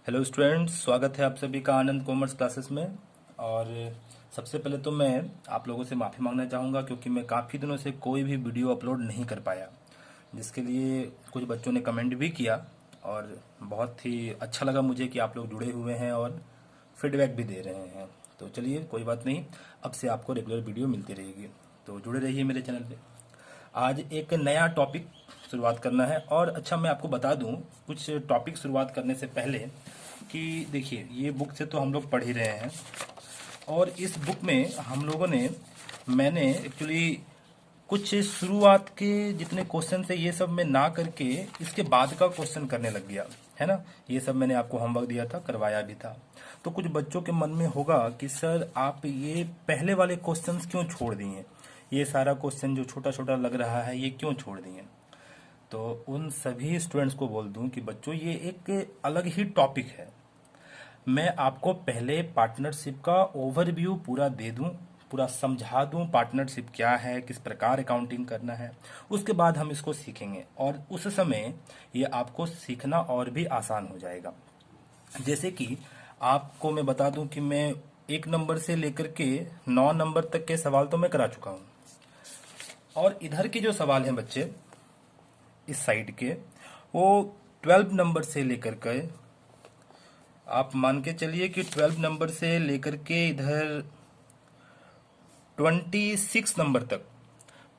Hello students, स्वागत है आप सभी का आनंद कॉमर्स क्लासेस में। और सबसे पहले तो मैं आप लोगों से माफ़ी मांगना चाहूँगा क्योंकि मैं काफ़ी दिनों से कोई भी वीडियो अपलोड नहीं कर पाया, जिसके लिए कुछ बच्चों ने कमेंट भी किया और बहुत ही अच्छा लगा मुझे कि आप लोग जुड़े हुए हैं और फीडबैक भी दे रहे हैं। तो चलिए कोई बात नहीं, अब से आपको रेगुलर वीडियो मिलती रहेगी, तो जुड़े रहिए मेरे चैनल पे। आज एक नया टॉपिक शुरुआत करना है। और अच्छा, मैं आपको बता दूं कुछ टॉपिक शुरुआत करने से पहले कि देखिए, ये बुक से तो हम लोग पढ़ ही रहे हैं और इस बुक में हम लोगों ने मैंने एक्चुअली कुछ शुरुआत के जितने क्वेश्चन थे ये सब मैं ना करके इसके बाद का क्वेश्चन करने लग गया, है ना। ये सब मैंने आपको होमवर्क दिया था, करवाया भी था। तो कुछ बच्चों के मन में होगा कि सर आप ये पहले वाले क्वेश्चंस क्यों छोड़ दिए, ये सारा क्वेश्चन जो छोटा छोटा लग रहा है ये क्यों छोड़ दिए। तो उन सभी स्टूडेंट्स को बोल दूं कि बच्चों ये एक अलग ही टॉपिक है। मैं आपको पहले पार्टनरशिप का ओवरव्यू पूरा दे दूं, पूरा समझा दूं पार्टनरशिप क्या है, किस प्रकार अकाउंटिंग करना है। उसके बाद हम इसको सीखेंगे और उस समय ये आपको सीखना और भी आसान हो जाएगा। जैसे कि आपको मैं बता दूं कि मैं 1 नंबर से लेकर के 9 नंबर तक के सवाल तो मैं करा चुका हूं। और इधर के जो सवाल हैं बच्चे, इस साइड के, वो 12 नंबर से लेकर के, आप मान के चलिए कि 12 नंबर से लेकर के इधर 26 नंबर तक,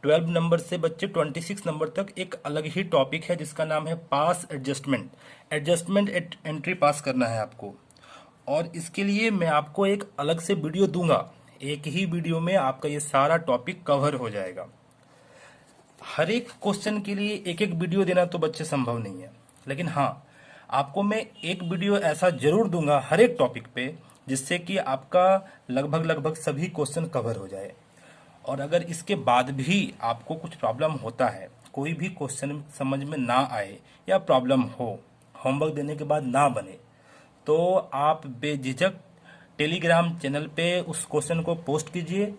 12 नंबर से बच्चे 26 नंबर तक एक अलग ही टॉपिक है जिसका नाम है पास एडजस्टमेंट। एडजस्टमेंट एंट्री पास करना है आपको, और इसके लिए मैं आपको एक अलग से वीडियो दूंगा। एक ही वीडियो में आपका ये सारा टॉपिक कवर हो जाएगा। हर एक क्वेश्चन के लिए एक एक वीडियो देना तो बच्चे संभव नहीं है, लेकिन हाँ, आपको मैं एक वीडियो ऐसा जरूर दूंगा हर एक टॉपिक पे जिससे कि आपका लगभग लगभग सभी क्वेश्चन कवर हो जाए। और अगर इसके बाद भी आपको कुछ प्रॉब्लम होता है, कोई भी क्वेश्चन समझ में ना आए या प्रॉब्लम हो, होमवर्क देने के बाद ना बने, तो आप बेझिझक टेलीग्राम चैनल पे उस क्वेश्चन को पोस्ट कीजिए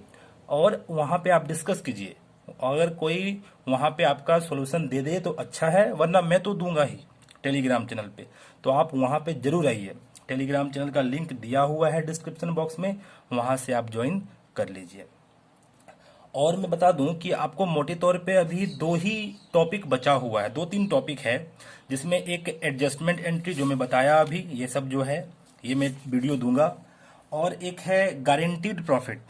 और वहाँ पे आप डिस्कस कीजिए। अगर कोई वहाँ पे आपका सॉल्यूशन दे दे तो अच्छा है, वरना मैं तो दूंगा ही टेलीग्राम चैनल पे। तो आप वहाँ पे जरूर आइए, टेलीग्राम चैनल का लिंक दिया हुआ है डिस्क्रिप्शन बॉक्स में, वहाँ से आप ज्वाइन कर लीजिए। और मैं बता दूं कि आपको मोटे तौर पे अभी दो ही टॉपिक बचा हुआ है, 2-3 टॉपिक है, जिसमें एक एडजस्टमेंट एंट्री जो मैं बताया अभी, ये सब जो है ये मैं वीडियो दूंगा। और एक है गारंटीड प्रॉफिट,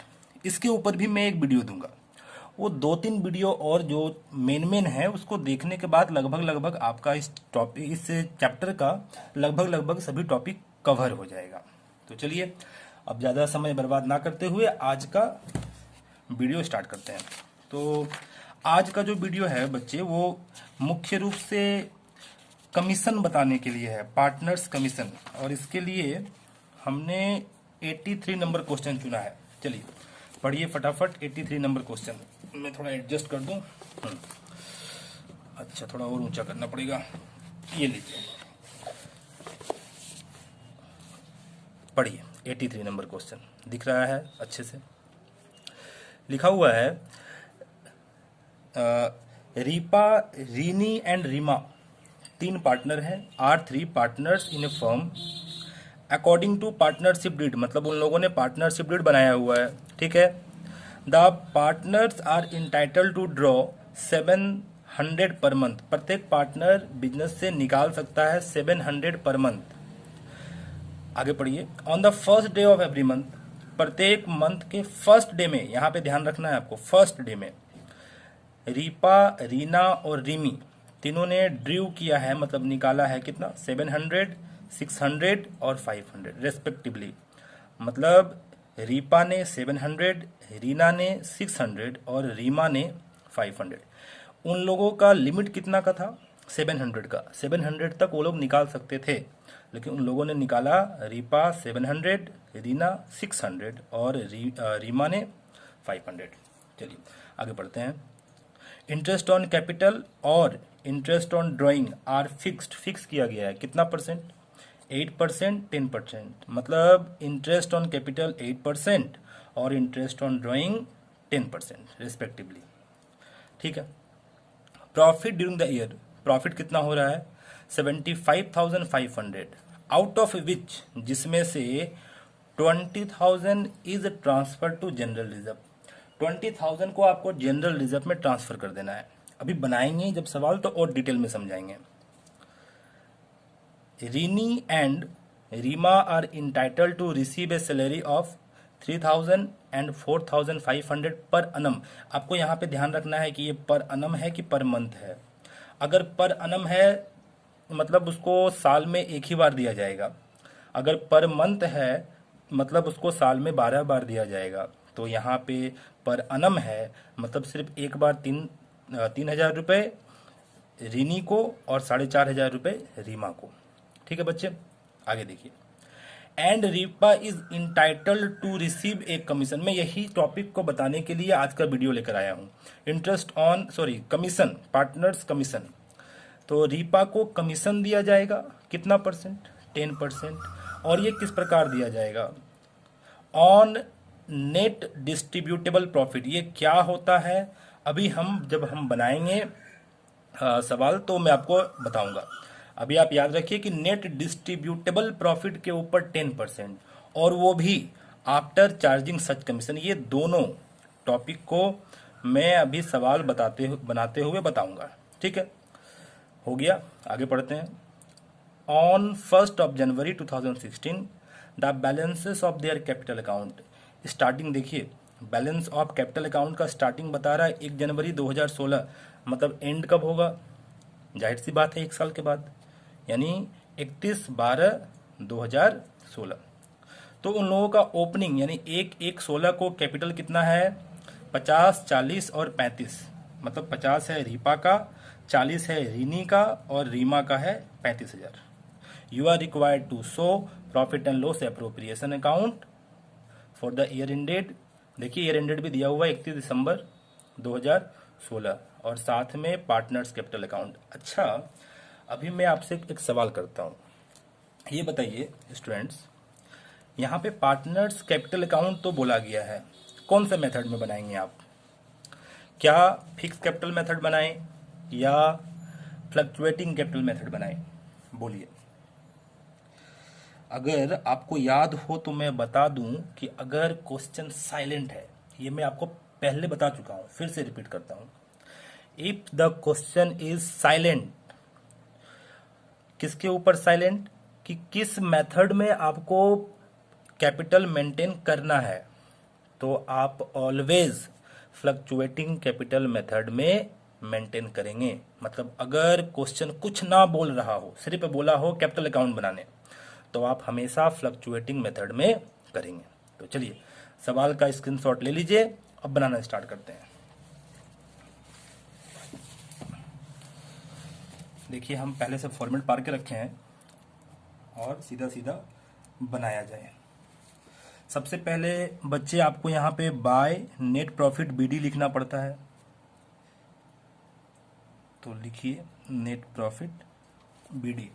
इसके ऊपर भी मैं एक वीडियो दूंगा। वो 2-3 वीडियो और जो मेन मेन है उसको देखने के बाद लगभग लगभग आपका इस टॉपिक, इस चैप्टर का लगभग लगभग सभी टॉपिक कवर हो जाएगा। तो चलिए, अब ज़्यादा समय बर्बाद ना करते हुए आज का वीडियो स्टार्ट करते हैं। तो आज का जो वीडियो है बच्चे, वो मुख्य रूप से कमीशन बताने के लिए है, पार्टनर्स कमीशन। और इसके लिए हमने 83 नंबर क्वेश्चन चुना है। चलिए पढ़िए फटाफट 83 नंबर क्वेश्चन। मैं थोड़ा एडजस्ट कर दूं। अच्छा, थोड़ा और ऊंचा करना पड़ेगा। ये लीजिए, पढ़िए 83 नंबर क्वेश्चन। दिख रहा है अच्छे से? लिखा हुआ है, रीपा, रीनी एंड रीमा 3 पार्टनर हैं, are 3 partners in a firm according to partnership deed. मतलब उन लोगों ने पार्टनरशिप डीड बनाया हुआ है, ठीक है। The partners are entitle to draw 700 per month. प्रत्येक पार्टनर बिजनेस से निकाल सकता है 700 पर मंथ। आगे पढ़िए, on the first day of every month, प्रत्येक मंथ के फर्स्ट डे में, यहां पे ध्यान रखना है आपको, फर्स्ट डे में रीपा, रीना और रीमी तीनों ने ड्रीव किया है, मतलब निकाला है कितना, 700, 600 और 500 रेस्पेक्टिवली। मतलब रीपा ने 700, रीना ने 600 और रीमा ने 500। उन लोगों का लिमिट कितना का था, 700 का। 700 तक वो लोग निकाल सकते थे, लेकिन उन लोगों ने निकाला, रीपा 700, रीना 600 और रीमा ने 500। चलिए आगे बढ़ते हैं। इंटरेस्ट ऑन कैपिटल और interest on drawing are fixed, fix किया गया है कितना परसेंट, 8%, 10%। मतलब इंटरेस्ट ऑन कैपिटल 8% और इंटरेस्ट ऑन ड्राइंग 10% रेस्पेक्टिवली, ठीक है। Profit during the year, profit कितना हो रहा है, 75,500। आउट ऑफ विच, जिसमें से 20,000 is transfer to general reserve. 20,000 को आपको जनरल रिजर्व में ट्रांसफर कर देना है। अभी बनाएंगे जब सवाल तो और डिटेल में समझाएंगे। Reeni and Reema are entitle to receive a salary of 3,000 and 4,500 per Anam. आपको यहाँ पे ध्यान रखना है कि ये पर अनम है कि पर मंथ है। अगर पर अनम है मतलब उसको साल में एक ही बार दिया जाएगा। अगर पर मंथ है मतलब उसको साल में 12 बार दिया जाएगा। तो यहाँ पे पर अनम है मतलब सिर्फ एक बार 3,000 रुपये रीनी को और 4,500 रुपये रीमा को। ठीक है बच्चे, आगे देखिए। And Reepa is entitled to receive a commission. मैं यही टॉपिक को बताने के लिए आज का वीडियो लेकर आया हूँ। Commission, partners commission. तो रीपा को कमीशन दिया जाएगा कितना परसेंट, 10%। और ये किस प्रकार दिया जाएगा, ऑन नेट डिस्ट्रीब्यूटेबल प्रॉफिट। ये क्या होता है अभी जब हम बनाएंगे सवाल तो मैं आपको बताऊंगा। अभी आप याद रखिए कि नेट डिस्ट्रीब्यूटेबल प्रॉफिट के ऊपर 10% और वो भी आफ्टर चार्जिंग सच कमीशन। ये दोनों टॉपिक को मैं अभी सवाल बनाते हुए बताऊंगा। ठीक है, हो गया, आगे पढ़ते हैं। On 1 January 2016 the balances of their capital account. Starting देखिए, बैलेंस ऑफ कैपिटल अकाउंट का स्टार्टिंग बता रहा है 1 जनवरी 2016, मतलब एंड कब होगा, जाहिर सी बात है 1 साल के बाद, यानी 31/12/2016। तो उन लोगों का ओपनिंग यानी 1/1/16 को कैपिटल कितना है, 50, 40 और 35। मतलब 50 है रीपा का, 40 है रीनी का और रीमा का है 35,000। You are required to show profit and loss appropriation account for the year ended. देखिए ईयर एंडेड भी दिया हुआ है 31 दिसंबर 2016 और साथ में पार्टनर्स कैपिटल अकाउंट। अच्छा, अभी मैं आपसे एक सवाल करता हूँ, ये बताइए स्टूडेंट्स, यहाँ पे पार्टनर्स कैपिटल अकाउंट तो बोला गया है, कौन से मेथड में बनाएंगे आप? क्या फिक्स कैपिटल मेथड बनाएं या फ्लक्चुएटिंग कैपिटल मेथड बनाएं? बोलिए। अगर आपको याद हो तो मैं बता दूं कि अगर क्वेश्चन साइलेंट है, ये मैं आपको पहले बता चुका हूं, फिर से रिपीट करता हूं। If the question is silent, किसके ऊपर साइलेंट, कि किस मेथड में आपको कैपिटल मेंटेन करना है, तो आप ऑलवेज फ्लक्चुएटिंग कैपिटल मेथड में मेंटेन करेंगे। मतलब अगर क्वेश्चन कुछ ना बोल रहा हो, सिर्फ बोला हो कैपिटल अकाउंट बनाने, तो आप हमेशा फ्लक्चुएटिंग मेथड में करेंगे। तो चलिए सवाल का स्क्रीनशॉट ले लीजिए, अब बनाना स्टार्ट करते हैं। देखिए हम पहले से फॉर्मेट पार के रखे हैं और सीधा सीधा बनाया जाए। सबसे पहले बच्चे आपको यहाँ पे बाय नेट प्रॉफिट बीडी लिखना पड़ता है, तो लिखिए नेट प्रॉफिट बीडी।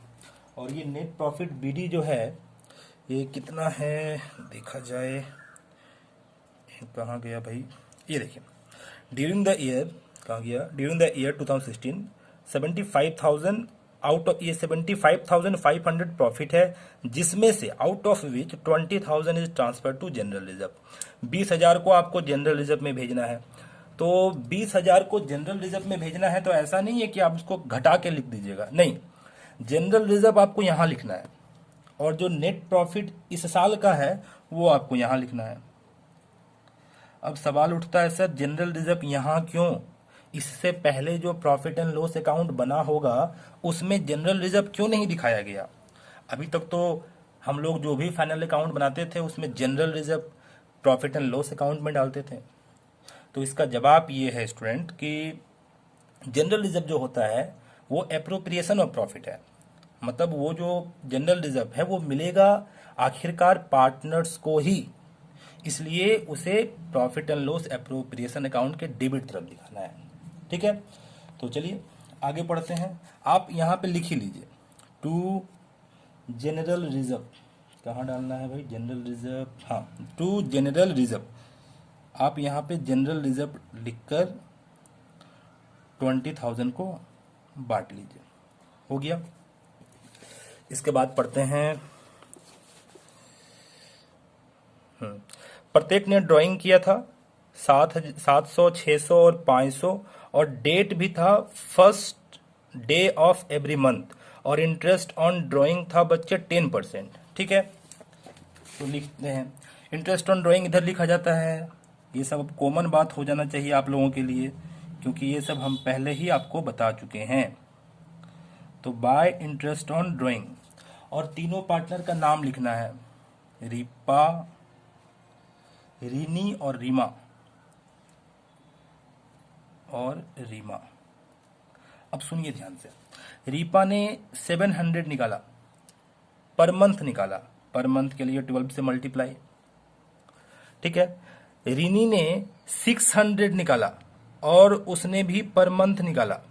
और ये नेट प्रॉफिट बीडी जो है ये कितना है देखा जाए, कहाँ गया भाई, ये देखिए ड्यूरिंग द ईयर, कहाँ गया, during the year 2016 75,000 out of, ये 75,500 प्रॉफिट है, जिसमें से out of which 20,000 is transfer to general reserve. 20,000 को आपको जनरल रिजर्व में भेजना है। तो 20,000 को जनरल रिजर्व में भेजना है तो ऐसा नहीं है कि आप उसको घटा के लिख दीजिएगा, नहीं, जनरल रिजर्व आपको यहां लिखना है और जो नेट प्रॉफिट इस साल का है वो आपको यहां लिखना है। अब सवाल उठता है सर जनरल रिजर्व यहां क्यों, इससे पहले जो प्रॉफिट एंड लॉस अकाउंट बना होगा उसमें जनरल रिजर्व क्यों नहीं दिखाया गया? अभी तक तो हम लोग जो भी फाइनल अकाउंट बनाते थे उसमें general reserve profit and loss account में डालते थे। तो इसका जवाब ये है स्टूडेंट कि जनरल रिजर्व जो होता है वो एप्रोप्रिएशन ऑफ प्रॉफिट है। मतलब वो जो जनरल रिजर्व है वो मिलेगा आखिरकार पार्टनर्स को ही, इसलिए उसे profit and loss appropriation account के डेबिट तरफ दिखाना है। ठीक है, तो चलिए आगे पढ़ते हैं। आप यहाँ पे लिख ही लीजिए टू जनरल रिजर्व, कहाँ डालना है भाई, जनरल रिजर्व, हाँ टू जनरल रिजर्व। आप यहाँ पे जनरल रिजर्व लिखकर 20,000 को बांट लीजिए, हो गया। इसके बाद पढ़ते हैं प्रत्येक ने ड्राइंग किया था 700, 600 और 500, और डेट भी था first day of every month, और इंटरेस्ट ऑन ड्राइंग था बच्चे 10%। ठीक है, तो लिखते हैं इंटरेस्ट ऑन ड्राइंग, इधर लिखा जाता है। ये सब कॉमन बात हो जाना चाहिए आप लोगों के लिए, क्योंकि ये सब हम पहले ही आपको बता चुके हैं। तो बाय इंटरेस्ट ऑन ड्राइंग, और तीनों पार्टनर का नाम लिखना है, रीपा, रीनी और रीमा, और रीमा। अब सुनिए ध्यान से, रीपा ने 700 निकाला, पर मंथ निकाला, पर मंथ के लिए 12 से मल्टीप्लाई। ठीक है, रीनी ने 600 निकाला और उसने भी पर मंथ निकाला,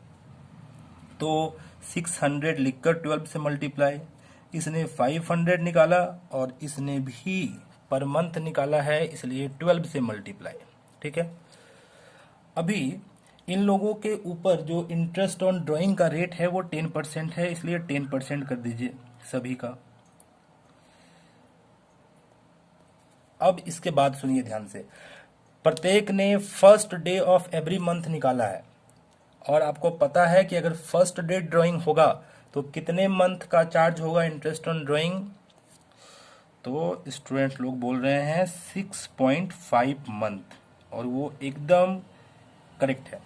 तो 600 लिखकर 12 से मल्टीप्लाई। इसने 500 निकाला और इसने भी पर मंथ निकाला है, इसलिए 12 से मल्टीप्लाई। ठीक है, अभी इन लोगों के ऊपर जो इंटरेस्ट ऑन ड्राइंग का रेट है वो 10% है, इसलिए 10% कर दीजिए सभी का। अब इसके बाद सुनिए ध्यान से, प्रत्येक ने first day of every month निकाला है, और आपको पता है कि अगर फर्स्ट डे ड्राइंग होगा तो कितने मंथ का चार्ज होगा इंटरेस्ट ऑन ड्राइंग। तो स्टूडेंट लोग बोल रहे हैं 6.5 मंथ, और वो एकदम करेक्ट है।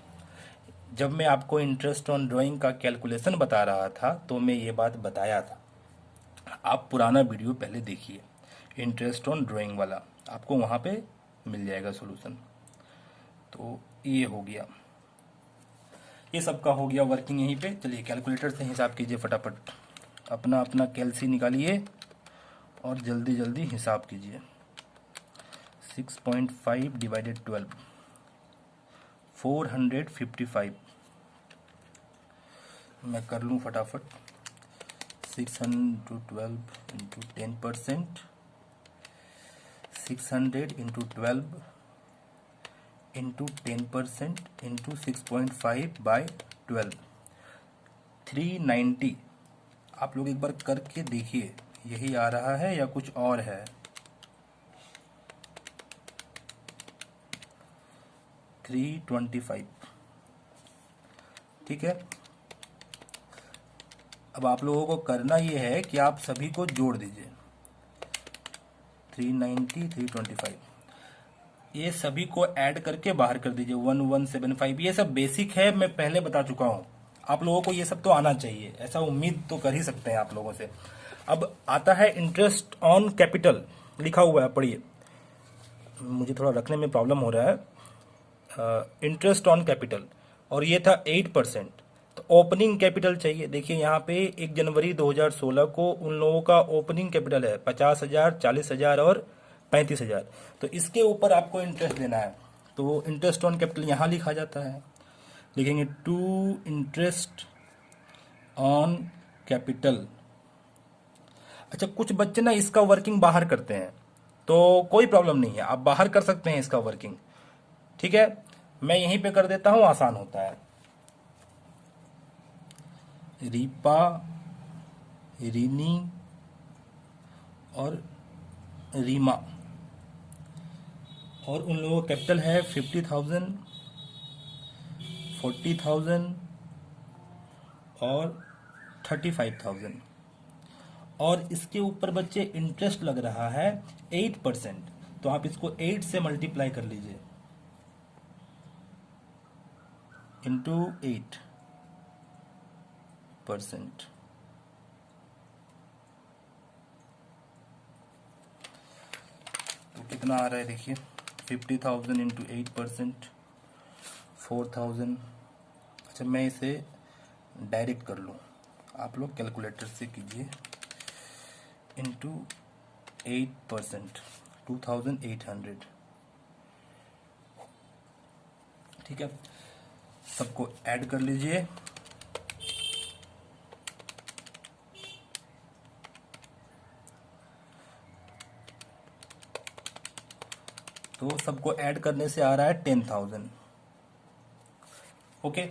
जब मैं आपको इंटरेस्ट ऑन ड्राइंग का कैलकुलेशन बता रहा था तो मैं ये बात बताया था, आप पुराना वीडियो पहले देखिए, इंटरेस्ट ऑन ड्राइंग वाला, आपको वहाँ पे मिल जाएगा सॉल्यूशन। तो ये हो गया, ये सबका हो गया वर्किंग यहीं पे। चलिए कैलकुलेटर से हिसाब कीजिए फटाफट, अपना अपना कैलसी निकालिए और जल्दी जल्दी हिसाब कीजिए। 6.5 डिवाइडेड 12, 455। मैं कर लूँ फटाफट, 612 into 10%, 600 into 12 into 10% into 6.5 by 12, 390। आप लोग एक बार करके देखिए, यही आ रहा है या कुछ और है। 325। ठीक है, अब आप लोगों को करना ये है कि आप सभी को जोड़ दीजिए, 390, 325, ये सभी को ऐड करके बाहर कर दीजिए, 1175। ये सब बेसिक है, मैं पहले बता चुका हूँ, आप लोगों को ये सब तो आना चाहिए, ऐसा उम्मीद तो कर ही सकते हैं आप लोगों से। अब आता है इंटरेस्ट ऑन कैपिटल, लिखा हुआ है, पढ़िए, मुझे थोड़ा रखने में प्रॉब्लम हो रहा है। इंटरेस्ट ऑन कैपिटल, और ये था 8%, तो ओपनिंग कैपिटल चाहिए। देखिए यहाँ पे 1 जनवरी 2016 को उन लोगों का ओपनिंग कैपिटल है 50,000, 40,000 और 35,000, तो इसके ऊपर आपको इंटरेस्ट देना है। तो इंटरेस्ट ऑन कैपिटल यहाँ लिखा जाता है, लिखेंगे टू इंटरेस्ट ऑन कैपिटल। अच्छा, कुछ बच्चे ना इसका वर्किंग बाहर करते हैं, तो कोई प्रॉब्लम नहीं है, आप बाहर कर सकते हैं इसका वर्किंग। ठीक है, मैं यहीं पे कर देता हूं, आसान होता है। रीपा, रीनी और रीमा, और उन लोगों का कैपिटल है 50,000, 40,000 और 35,000, और इसके ऊपर बच्चे इंटरेस्ट लग रहा है 8%, तो आप इसको 8 से मल्टीप्लाई कर लीजिए, इंटू 8%। तो कितना आ रहा है देखिए, 50,000 इंटू 8%, 4,000। अच्छा, मैं इसे डायरेक्ट कर लूँ, आप लोग कैलकुलेटर से कीजिए, इंटू 8%, 2,800। ठीक है, सबको ऐड कर लीजिए, तो सबको ऐड करने से आ रहा है 10,000। ओके,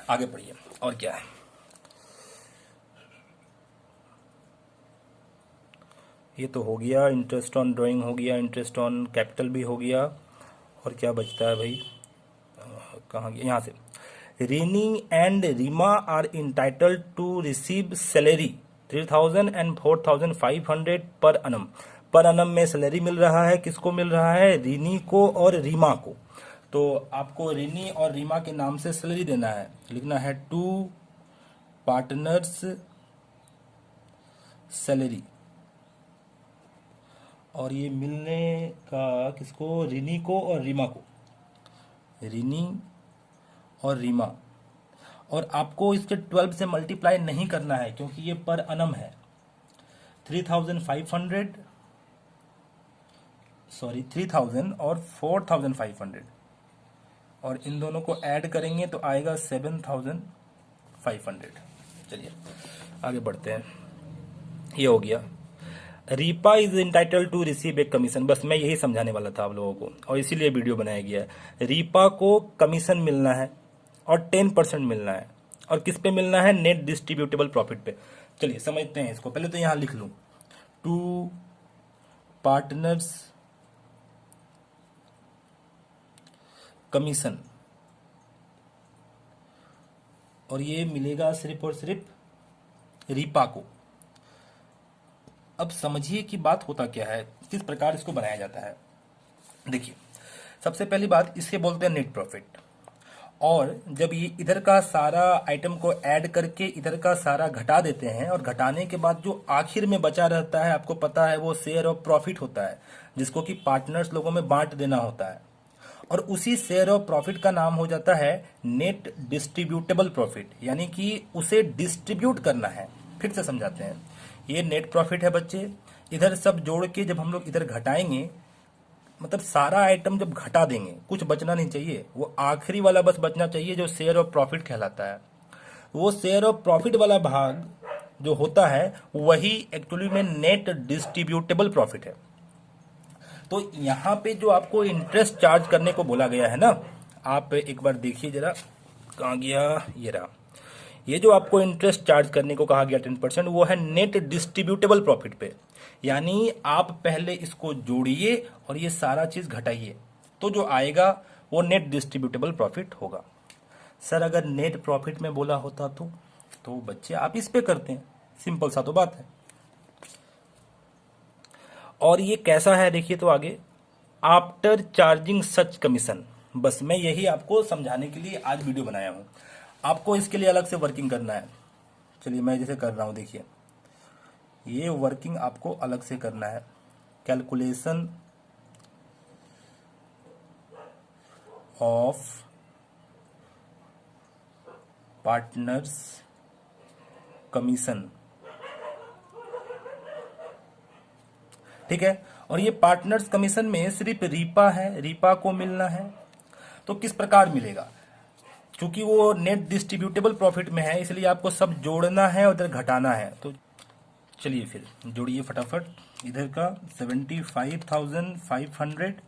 आगे पढ़िए, और क्या है। ये तो हो गया, इंटरेस्ट ऑन ड्राइंग हो गया, इंटरेस्ट ऑन कैपिटल भी हो गया, और क्या बचता है भाई, कहाँ गया, यहाँ से। Reeni and Reema are entitled to receive salary 3,000 and 4,500 per Anam. पर अनम में सैलरी मिल रहा है, किसको मिल रहा है, रीनी को और रीमा को। तो आपको रीनी और रीमा के नाम से सैलरी देना है, लिखना है टू पार्टनर्स सैलरी, और ये मिलने का किसको, रीनी को और रीमा को, रीनी और रीमा। और आपको इसके 12 से मल्टीप्लाई नहीं करना है क्योंकि ये पर अनम है। 3,000 और 4,500, और इन दोनों को ऐड करेंगे तो आएगा 7,500। चलिए आगे बढ़ते हैं। ये हो गया। Reepa is entitled to receive a commission, बस मैं यही समझाने वाला था आप लोगों को और इसीलिए वीडियो बनाया गया है। रीपा को कमीशन मिलना है और 10% मिलना है, और किस पे मिलना है, नेट डिस्ट्रीब्यूटेबल प्रॉफिट पे। चलिए समझते हैं इसको, पहले तो यहां लिख लूं, टू पार्टनर्स कमीशन, और ये मिलेगा सिर्फ और सिर्फ रीपा को। अब समझिए कि बात होता क्या है, किस प्रकार इसको बनाया जाता है। देखिए सबसे पहली बात, इसके बोलते हैं नेट प्रॉफिट, और जब ये इधर का सारा आइटम को ऐड करके इधर का सारा घटा देते हैं, और घटाने के बाद जो आखिर में बचा रहता है, आपको पता है वो शेयर ऑफ प्रॉफिट होता है, जिसको कि पार्टनर्स लोगों में बांट देना होता है, और उसी शेयर ऑफ प्रॉफिट का नाम हो जाता है नेट डिस्ट्रीब्यूटेबल प्रॉफिट, यानी कि उसे डिस्ट्रीब्यूट करना है। फिर से समझाते हैं, ये नेट प्रॉफिट है बच्चे, इधर सब जोड़ के जब हम लोग इधर घटाएंगे, मतलब सारा आइटम जब घटा देंगे कुछ बचना नहीं चाहिए, वो आखिरी वाला बस बचना चाहिए जो शेयर ऑफ प्रॉफिट कहलाता है। वो शेयर ऑफ प्रॉफिट वाला भाग जो होता है वही एक्चुअली में नेट डिस्ट्रीब्यूटेबल प्रॉफिट है। तो यहां पे जो आपको इंटरेस्ट चार्ज करने को बोला गया है ना, आप एक बार देखिए जरा, कहाँ गया, ये रहा। ये जो आपको इंटरेस्ट चार्ज करने को कहा गया 10%, वो है नेट डिस्ट्रीब्यूटेबल प्रॉफिट पे, यानी आप पहले इसको जोड़िए और ये सारा चीज घटाइए, तो जो आएगा वो नेट डिस्ट्रीब्यूटेबल प्रॉफिट होगा। सर अगर नेट प्रॉफिट में बोला होता तो बच्चे आप इस पे करते हैं, सिंपल सा तो बात है। और ये कैसा है देखिए तो आगे, आफ्टर चार्जिंग सच कमीशन, बस मैं यही आपको समझाने के लिए आज वीडियो बनाया हूं। आपको इसके लिए अलग से वर्किंग करना है। चलिए मैं जैसे कर रहा हूं, देखिए ये वर्किंग आपको अलग से करना है। कैलकुलेशन ऑफ पार्टनर्स कमीशन, ठीक है। और ये पार्टनर्स कमीशन में सिर्फ रीपा है, रीपा को मिलना है। तो किस प्रकार मिलेगा, क्योंकि वो नेट डिस्ट्रीब्यूटेबल प्रॉफिट में है, इसलिए आपको सब जोड़ना है और इधर घटाना है। तो चलिए फिर जोड़िए फटाफट। इधर का 75,500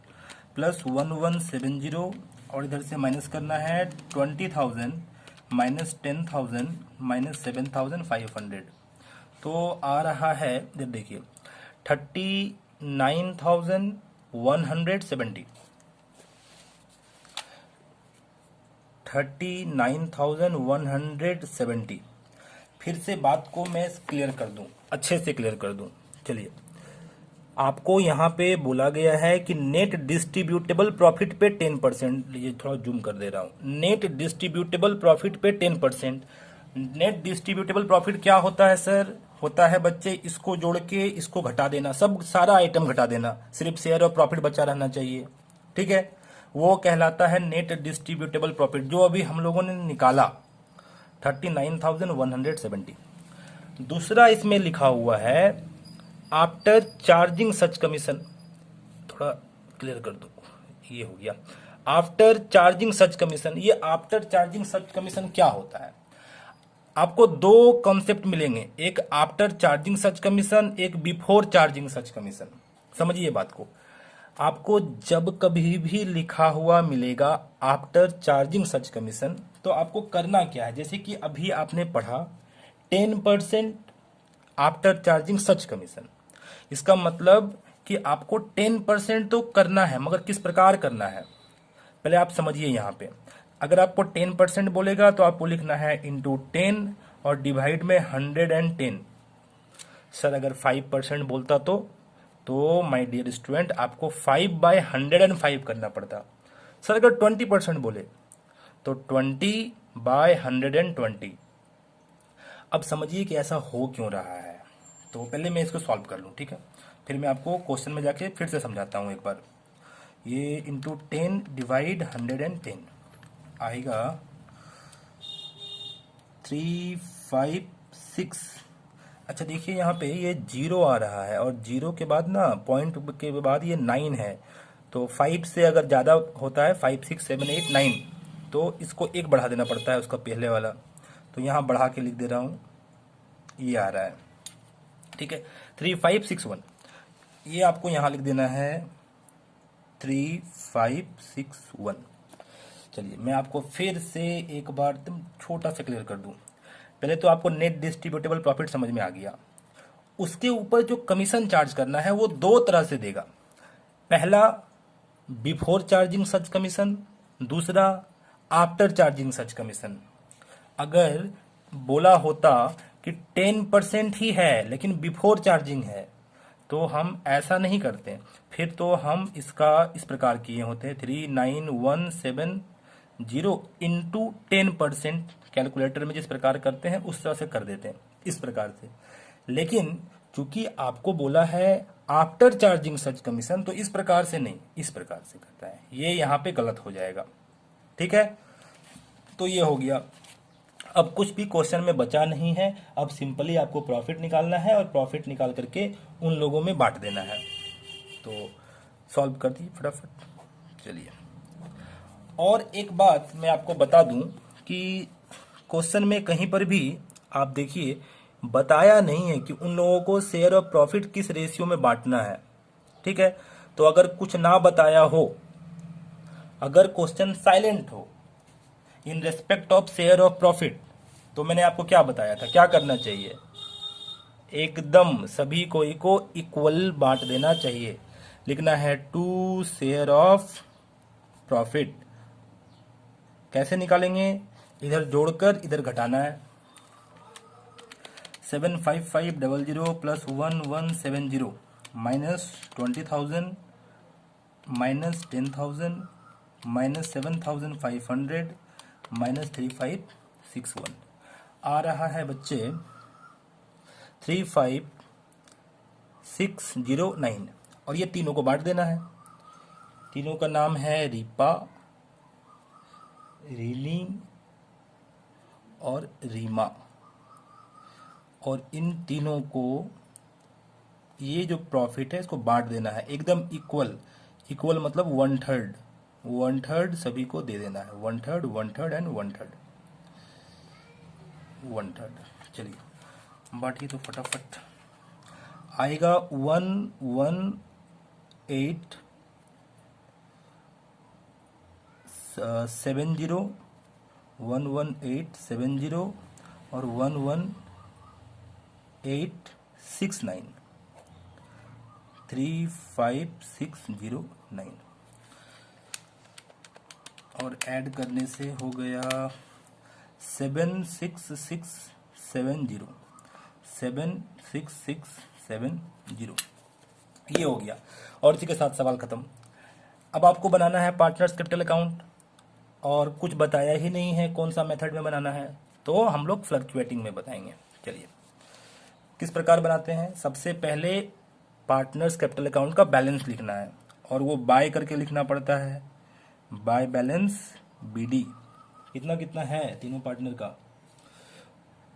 प्लस 1170, और इधर से माइनस करना है 20,000 माइनस 10,000 माइनस 7,500, तो आ रहा है, जब देखिए 39,170, 39,170। फिर से बात को मैं क्लियर कर दूं, अच्छे से क्लियर कर दूं। चलिए आपको यहाँ पे बोला गया है कि नेट डिस्ट्रीब्यूटेबल प्रॉफिट पे 10%, ये थोड़ा जूम कर दे रहा हूँ, नेट डिस्ट्रीब्यूटेबल प्रॉफिट पे 10%। नेट डिस्ट्रीब्यूटेबल प्रॉफिट क्या होता है सर, होता है बच्चे इसको जोड़ के इसको घटा देना, सब सारा आइटम घटा देना, सिर्फ शेयर ऑफ प्रॉफिट बचा रहना चाहिए, ठीक है। वो कहलाता है नेट डिस्ट्रीब्यूटेबल प्रॉफिट, जो अभी हम लोगों ने निकाला 39,170। दूसरा इसमें लिखा हुआ है आफ्टर चार्जिंग सच कमीशन, थोड़ा क्लियर कर दो, ये हो गया आफ्टर चार्जिंग सच कमीशन। ये आफ्टर चार्जिंग सच कमीशन क्या होता है, आपको दो कॉन्सेप्ट मिलेंगे, एक आफ्टर चार्जिंग सच कमीशन, एक बिफोर चार्जिंग सच कमीशन। समझिए बात को, आपको जब कभी भी लिखा हुआ मिलेगा आफ्टर चार्जिंग सच कमीशन, तो आपको करना क्या है, जैसे कि अभी आपने पढ़ा 10% आफ्टर चार्जिंग सच कमीशन, इसका मतलब कि आपको 10% तो करना है, मगर किस प्रकार करना है पहले आप समझिए। यहाँ पे अगर आपको 10% बोलेगा तो आपको लिखना है इंटू 10 और डिवाइड में 110। सर अगर 5% बोलता तो माय डियर स्टूडेंट आपको 5/105 करना पड़ता। सर अगर 20% बोले तो 20/120। अब समझिए कि ऐसा हो क्यों रहा है, तो पहले मैं इसको सॉल्व कर लूँ, ठीक है, फिर मैं आपको क्वेश्चन में जाके फिर से समझाता हूँ एक बार। ये इंटू 10 डिवाइड 110 आएगा 356। अच्छा देखिए यहाँ पे ये 0 आ रहा है और 0 के बाद ना पॉइंट के बाद ये 9 है, तो 5 से अगर ज़्यादा होता है 5 6 7 8 9 तो इसको एक बढ़ा देना पड़ता है उसका पहले वाला, तो यहाँ बढ़ा के लिख दे रहा हूँ, ये आ रहा है, ठीक है 3561। ये आपको यहाँ लिख देना है 3561। चलिए मैं आपको फिर से एक बार तुम छोटा सा क्लियर कर दूं। पहले तो आपको नेट डिस्ट्रीब्यूटेबल प्रॉफिट समझ में आ गया, उसके ऊपर जो कमीशन चार्ज करना है वो दो तरह से देगा। पहला बिफोर चार्जिंग सच कमीशन, दूसरा आफ्टर चार्जिंग सच कमीशन। अगर बोला होता कि 10% ही है लेकिन बिफोर चार्जिंग है तो हम ऐसा नहीं करते, फिर तो हम इसका इस प्रकार किए होते 39170 इंटू 10%, कैलकुलेटर में जिस प्रकार करते हैं उस तरह से कर देते हैं इस प्रकार से। लेकिन चूंकि आपको बोला है आफ्टर चार्जिंग सच कमीशन तो इस प्रकार से नहीं, इस प्रकार से करता है, ये यहाँ पे गलत हो जाएगा, ठीक है। तो ये हो गया। अब कुछ भी क्वेश्चन में बचा नहीं है, अब सिंपली आपको प्रॉफिट निकालना है और प्रॉफिट निकाल करके उन लोगों में बांट देना है। तो सॉल्व कर दी फटाफट। चलिए और एक बात मैं आपको बता दूं कि क्वेश्चन में कहीं पर भी आप देखिए बताया नहीं है कि उन लोगों को शेयर ऑफ प्रॉफिट किस रेशियो में बांटना है, ठीक है। तो अगर कुछ ना बताया हो, अगर क्वेश्चन साइलेंट हो in respect of share of profit, तो मैंने आपको क्या बताया था, क्या करना चाहिए, एकदम सभी को इक्वल बांट देना चाहिए। लिखना है टू शेयर ऑफ प्रॉफिट। कैसे निकालेंगे, इधर जोड़कर इधर घटाना है। 75500 plus 1170 minus 20,000 minus 10,000 minus 7,500 minus 3561 आ रहा है बच्चे 35609। और ये तीनों को बांट देना है। तीनों का नाम है रीपा, रीलिंग और रीमा, और इन तीनों को ये जो प्रॉफिट है इसको बांट देना है एकदम इक्वल। इक्वल मतलब 1/3, 1/3 सभी को दे देना है, 1/3 1/3 एंड 1/3 1/3। चलिए बांटिए तो फटाफट आएगा 11870 11870 और 11869 35609 और ऐड करने से हो गया 76670 76670। ये हो गया और इसी के साथ सवाल खत्म। अब आपको बनाना है पार्टनर्स कैपिटल अकाउंट और कुछ बताया ही नहीं है कौन सा मेथड में बनाना है, तो हम लोग फ्लक्चुएटिंग में बताएंगे। चलिए किस प्रकार बनाते हैं। सबसे पहले पार्टनर्स कैपिटल अकाउंट का बैलेंस लिखना है और वो बाय करके लिखना पड़ता है, बाय बैलेंस बीडी। कितना कितना है तीनों पार्टनर का,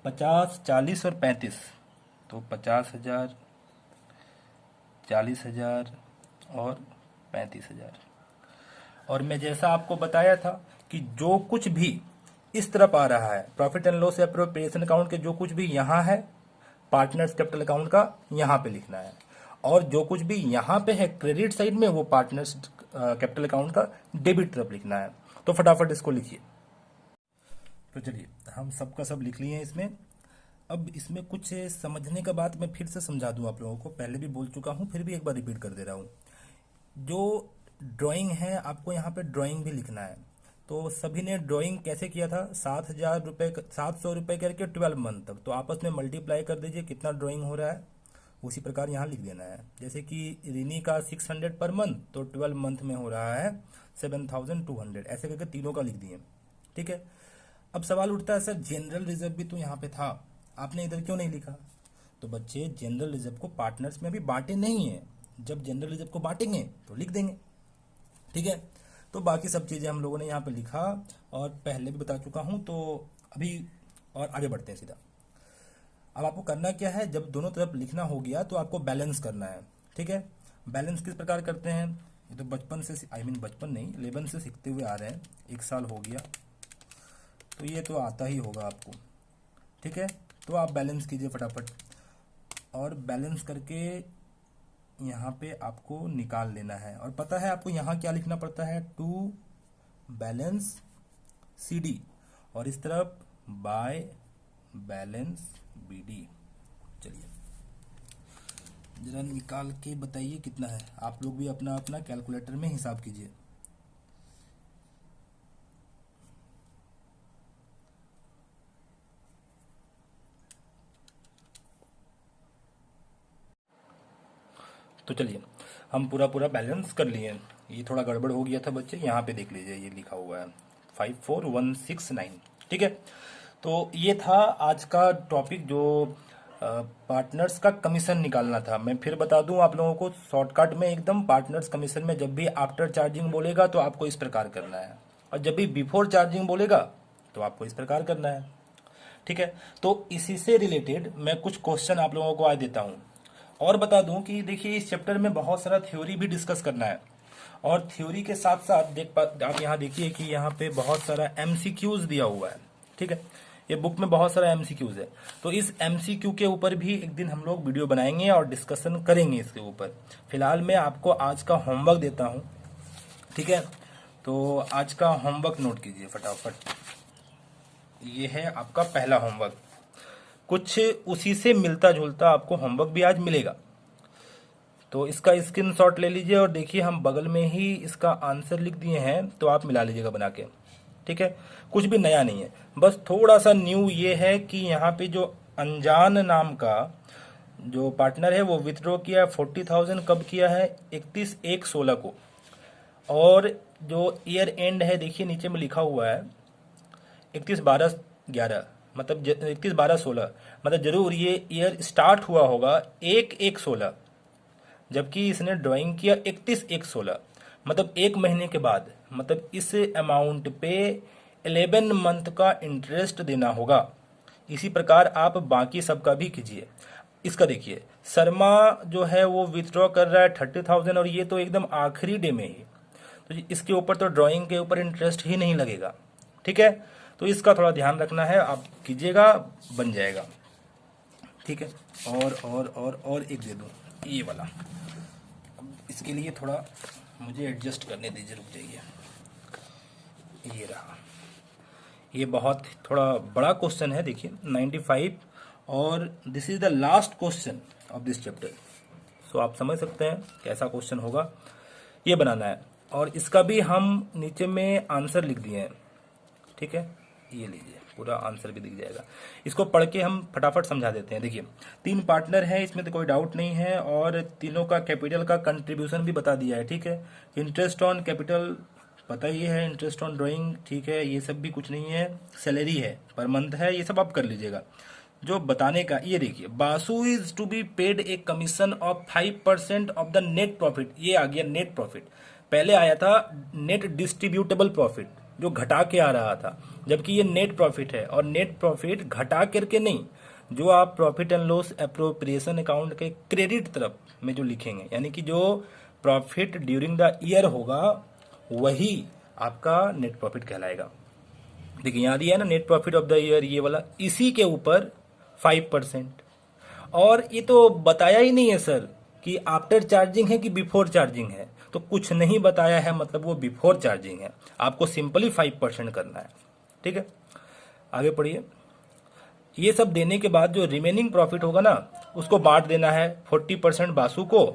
50 40 और 35, तो 50,000 40,000 और 35,000। और मैं जैसा आपको बताया था कि जो कुछ भी इस तरफ आ रहा है profit and loss appropriation account के जो कुछ भी यहाँ है पार्टनर्स कैपिटल अकाउंट का यहाँ पे लिखना है, और जो कुछ भी यहाँ पे है क्रेडिट साइड में वो पार्टनर्स कैपिटल अकाउंट का डेबिट तरफ लिखना है। तो फटाफट इसको लिखिए। तो चलिए हम सबका सब लिख लिए हैं इसमें। अब इसमें कुछ समझने का बात मैं फिर से समझा दूं आप लोगों को, पहले भी बोल चुका हूं, फिर भी एक बार रिपीट कर दे रहा हूं। जो ड्राइंग है आपको यहाँ पे ड्राइंग भी लिखना है। तो सभी ने ड्राइंग कैसे किया था, 7,000 रुपये 700 रुपये करके 12 मंथ तक, तो आपस में मल्टीप्लाई कर दीजिए कितना ड्राइंग हो रहा है, उसी प्रकार यहाँ लिख देना है। जैसे कि रिनी का 600 पर मंथ, तो 12 मंथ में हो रहा है 7,200, ऐसे करके तीनों का लिख दिए। ठीक है। अब सवाल उठता है, सर जनरल रिजर्व भी तो यहाँ पे था, आपने इधर क्यों नहीं लिखा? तो बच्चे जनरल रिजर्व को पार्टनर्स में भी बांटे नहीं है, जब जनरल रिजर्व को बांटेंगे तो लिख देंगे। ठीक है। तो बाकी सब चीजें हम लोगों ने यहाँ पे लिखा और पहले भी बता चुका हूं, तो अभी और आगे बढ़ते हैं सीधा। अब आपको करना क्या है, जब दोनों तरफ लिखना हो गया तो आपको बैलेंस करना है। ठीक है। बैलेंस किस प्रकार करते हैं, ये तो बचपन से बचपन नहीं 11 से सीखते हुए आ रहे हैं, 1 साल हो गया तो ये तो आता ही होगा आपको। ठीक है। तो आप बैलेंस कीजिए फटाफट, और बैलेंस करके यहाँ पे आपको निकाल लेना है। और पता है आपको यहाँ क्या लिखना पड़ता है, टू बैलेंस CD, और इस तरफ बाय बैलेंस BD। चलिए जरा निकाल के बताइए कितना है, आप लोग भी अपना अपना कैलकुलेटर में हिसाब कीजिए। तो चलिए हम पूरा पूरा बैलेंस कर लिए। ये थोड़ा गड़बड़ हो गया था बच्चे, यहाँ पे देख लीजिए ये लिखा हुआ है 54169। ठीक है। तो ये था आज का टॉपिक, जो पार्टनर्स का कमीशन निकालना था। मैं फिर बता दूं आप लोगों को शॉर्टकट में एकदम, पार्टनर्स कमीशन में जब भी आफ्टर चार्जिंग बोलेगा तो आपको इस प्रकार करना है, और जब भी बिफोर चार्जिंग बोलेगा तो आपको इस प्रकार करना है। ठीक है। तो इसी से रिलेटेड मैं कुछ क्वेश्चन आप लोगों को आज देता हूं, और बता दूं कि देखिए इस चैप्टर में बहुत सारा थ्योरी भी डिस्कस करना है, और थ्योरी के साथ साथ आप यहाँ देखिए कि यहाँ पे बहुत सारा MCQs दिया हुआ है। ठीक है। ये बुक में बहुत सारा MCQs है, तो इस MCQ के ऊपर भी एक दिन हम लोग वीडियो बनाएंगे और डिस्कशन करेंगे इसके ऊपर। फिलहाल मैं आपको आज का होमवर्क देता हूँ। ठीक है। तो आज का होमवर्क नोट कीजिए फटाफट, ये है आपका पहला होमवर्क। कुछ उसी से मिलता जुलता आपको होमवर्क भी आज मिलेगा, तो इसका स्क्रीनशॉट ले लीजिए, और देखिए हम बगल में ही इसका आंसर लिख दिए हैं, तो आप मिला लीजिएगा बना के। ठीक है। कुछ भी नया नहीं है, बस थोड़ा सा न्यू ये है कि यहाँ पे जो अनजान नाम का जो पार्टनर है वो विथड्रॉ किया 40,000, कब किया है, 31/1/16 को। और जो ईयर एंड है देखिए नीचे में लिखा हुआ है 31/12/11, मतलब 31/12/16, मतलब जरूर ये ईयर स्टार्ट हुआ होगा 1/1/16, जबकि इसने ड्राइंग किया 31/1/16, मतलब 1 महीने के बाद, मतलब इस अमाउंट पे 11 मंथ का इंटरेस्ट देना होगा। इसी प्रकार आप बाकी सबका भी कीजिए। इसका देखिए शर्मा जो है वो विथड्रॉ कर रहा है 30,000, और ये तो एकदम आखिरी डे में ही, तो इसके ऊपर तो ड्राइंग के ऊपर इंटरेस्ट ही नहीं लगेगा। ठीक है। तो इसका थोड़ा ध्यान रखना है, आप कीजिएगा, बन जाएगा। ठीक है। और एक दे दूं ये वाला, इसके लिए थोड़ा मुझे एडजस्ट करने दीजिए, रुक जाइए। ये रहा, ये बहुत थोड़ा बड़ा क्वेश्चन है, देखिए 95, और this is the last question of this chapter. So आप समझ सकते हैं कैसा क्वेश्चन होगा, ये बनाना है, और इसका भी हम नीचे में आंसर लिख दिए हैं। ठीक है। ये लीजिए पूरा आंसर भी दिख जाएगा, इसको पढ़ के हम फटाफट समझा देते हैं। देखिए 3 पार्टनर है, इसमें तो कोई डाउट नहीं है, और तीनों का कैपिटल का कंट्रीब्यूशन भी बता दिया है। ठीक है। इंटरेस्ट ऑन कैपिटल पता ही है, इंटरेस्ट ऑन ड्राइंग, ठीक है, ये सब भी कुछ नहीं है, सैलरी है पर मंथ है, ये सब आप कर लीजिएगा। जो बताने का, ये देखिए Basu is to be paid a commission of 5% of the net profit, ये आ गया नेट प्रॉफिट। पहले आया था नेट डिस्ट्रीब्यूटेबल प्रॉफिट जो घटा के आ रहा था, जबकि ये नेट प्रॉफिट है, और नेट प्रॉफिट घटा करके नहीं, जो आप profit and loss appropriation account के क्रेडिट तरफ में जो लिखेंगे, यानी कि जो प्रॉफिट ड्यूरिंग द ईयर होगा वही आपका नेट प्रॉफिट कहलाएगा। देखिए यहाँ दिया है ना net profit of the year, ये वाला, इसी के ऊपर 5%। और ये तो बताया ही नहीं है सर कि आफ्टर चार्जिंग है कि बिफोर चार्जिंग है, तो कुछ नहीं बताया है, मतलब वो बिफोर चार्जिंग है, आपको सिंपली 5% करना है। ठीक है। आगे पढ़िए। ये सब देने के बाद जो रिमेनिंग प्रॉफिट होगा ना, उसको बांट देना है। 40% बासु को,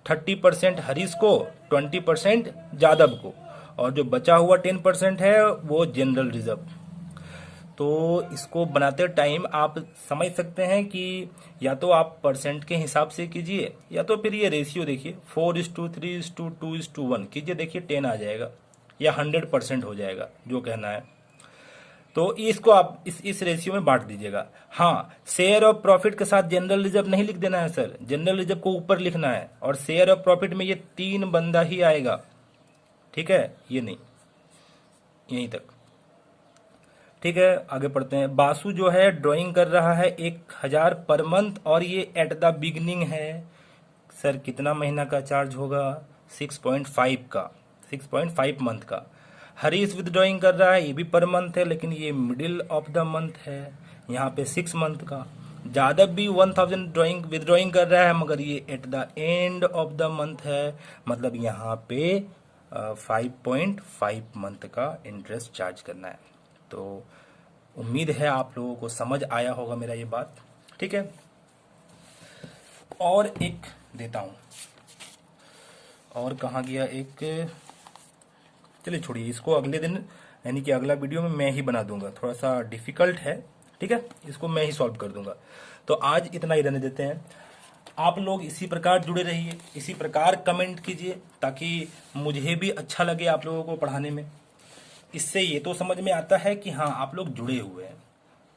30% हरीश को, 20% जादव को, और जो बचा हुआ 10% है वो जनरल रिजर्व। तो इसको बनाते टाइम आप समझ सकते हैं कि या तो आप परसेंट के हिसाब से कीजिए, या तो फिर ये रेशियो देखिए 4:3:2:1 कीजिए, देखिए 10 आ जाएगा या 100% हो जाएगा जो कहना है। तो इसको आप इस रेशियो में बांट दीजिएगा। हाँ, शेयर ऑफ प्रॉफिट के साथ जनरल रिजर्व नहीं लिख देना है सर, जनरल रिजर्व को ऊपर लिखना है, और शेयर ऑफ प्रॉफिट में ये 3 बंदा ही आएगा, ठीक है, ये नहीं, यहीं तक। ठीक है, आगे पढ़ते हैं। बासु जो है ड्राइंग कर रहा है 1000 पर मंथ, और ये एट द बिगनिंग है। सर कितना महीना का चार्ज होगा? 6.5 का, 6.5 मंथ का। हरीश विदड्रॉइंग कर रहा है, ये भी पर मंथ है, लेकिन ये मिडिल ऑफ द मंथ है, यहाँ पे 6 मंथ का। जादव भी 1000 ड्राइंग विदड्रॉइंग कर रहा है, मगर ये at the end of the month है, मतलब यहाँ पे 5.5 मंथ का इंटरेस्ट चार्ज करना है। तो उम्मीद है आप लोगों को समझ आया होगा मेरा ये बात, ठीक है। और एक देता हूं, और कहाँ गया एक, चलिए छोड़िए इसको, अगले दिन यानी कि अगला वीडियो में मैं ही बना दूंगा, थोड़ा सा डिफिकल्ट है, ठीक है, इसको मैं ही सॉल्व कर दूंगा। तो आज इतना ही रहने देते हैं। आप लोग इसी प्रकार जुड़े रहिए, इसी प्रकार कमेंट कीजिए, ताकि मुझे भी अच्छा लगे आप लोगों को पढ़ाने में। इससे ये तो समझ में आता है कि हाँ आप लोग जुड़े हुए हैं।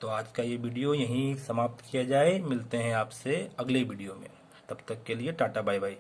तो आज का ये वीडियो यहीं समाप्त किया जाए, मिलते हैं आपसे अगले वीडियो में, तब तक के लिए टाटा बाय बाय।